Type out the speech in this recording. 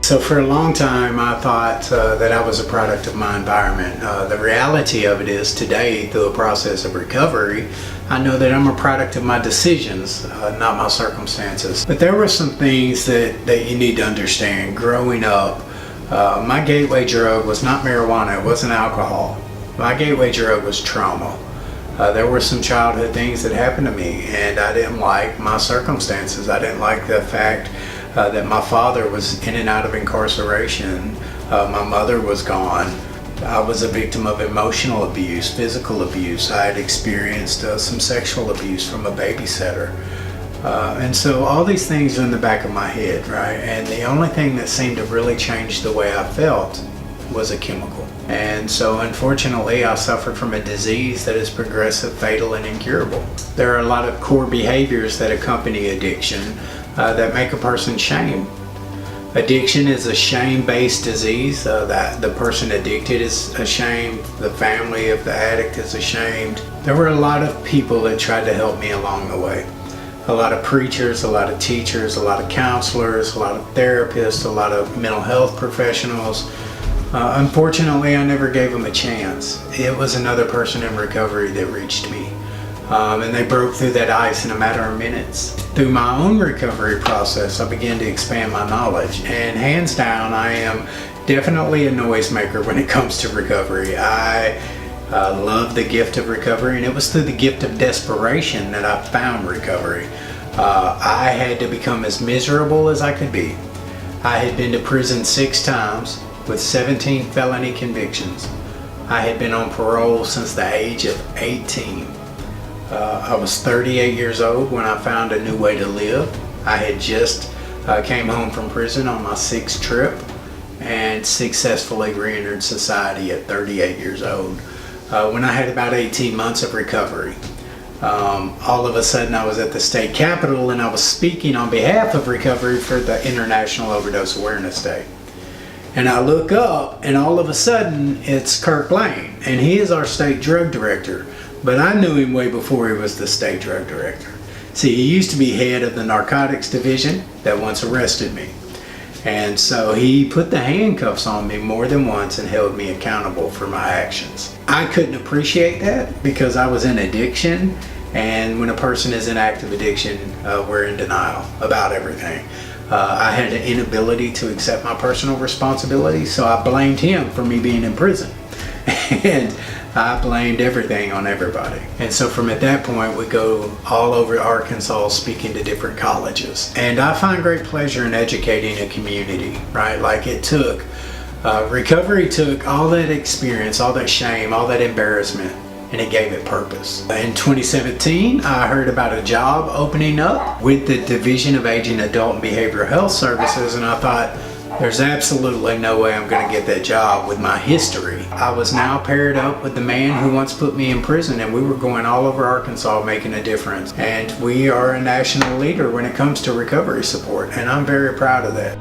So for a long time I thought that I was a product of my environment. The reality of it is today, through a process of recovery, I know that I'm a product of my decisions, not my circumstances. But there were some things that you need to understand. Growing up, my gateway drug was not marijuana, it wasn't alcohol. My gateway drug was trauma. There were some childhood things that happened to me, and I didn't like my circumstances. I didn't like the fact that my father was in and out of incarceration. My mother was gone. I was a victim of emotional abuse, physical abuse. I had experienced some sexual abuse from a babysitter. And so all these things are in the back of my head, right? And the only thing that seemed to really change the way I felt was a chemical. And so unfortunately I suffered from a disease that is progressive, fatal, and incurable. There are a lot of core behaviors that accompany addiction that make a person shame. Addiction is a shame-based disease. That the person addicted is ashamed, the family of the addict is ashamed. There were a lot of people that tried to help me along the way. A lot of preachers, a lot of teachers, a lot of counselors, a lot of therapists, a lot of mental health professionals. Unfortunately, I never gave them a chance. It was another person in recovery that reached me. And they broke through that ice in a matter of minutes. Through my own recovery process, I began to expand my knowledge. And hands down, I am definitely a noisemaker when it comes to recovery. I love the gift of recovery, and it was through the gift of desperation that I found recovery. I had to become as miserable as I could be. I had been to prison 6 times with 17 felony convictions. I had been on parole since the age of 18. I was 38 years old when I found a new way to live. I had just came home from prison on my 6th trip and successfully re-entered society at 38 years old. When I had about 18 months of recovery. All of a sudden I was at the state capitol and I was speaking on behalf of recovery for the International Overdose Awareness Day. And I look up and all of a sudden it's Kirk Lane, and he is our state drug director. But I knew him way before he was the state drug director. See, he used to be head of the narcotics division that once arrested me. And so he put the handcuffs on me more than once and held me accountable for my actions. I couldn't appreciate that because I was in addiction, and when a person is in active addiction, we're in denial about everything. I had an inability to accept my personal responsibility, so I blamed him for me being in prison. And I blamed everything on everybody. And so from at that point, we go all over Arkansas speaking to different colleges. And I find great pleasure in educating a community, right? Like it took, recovery took all that experience, all that shame, all that embarrassment, and it gave it purpose. In 2017, I heard about a job opening up with the Division of Aging, Adult, and Behavioral Health Services, and I thought, there's absolutely no way I'm going to get that job with my history. I was now paired up with the man who once put me in prison, and we were going all over Arkansas making a difference. And we are a national leader when it comes to recovery support, and I'm very proud of that.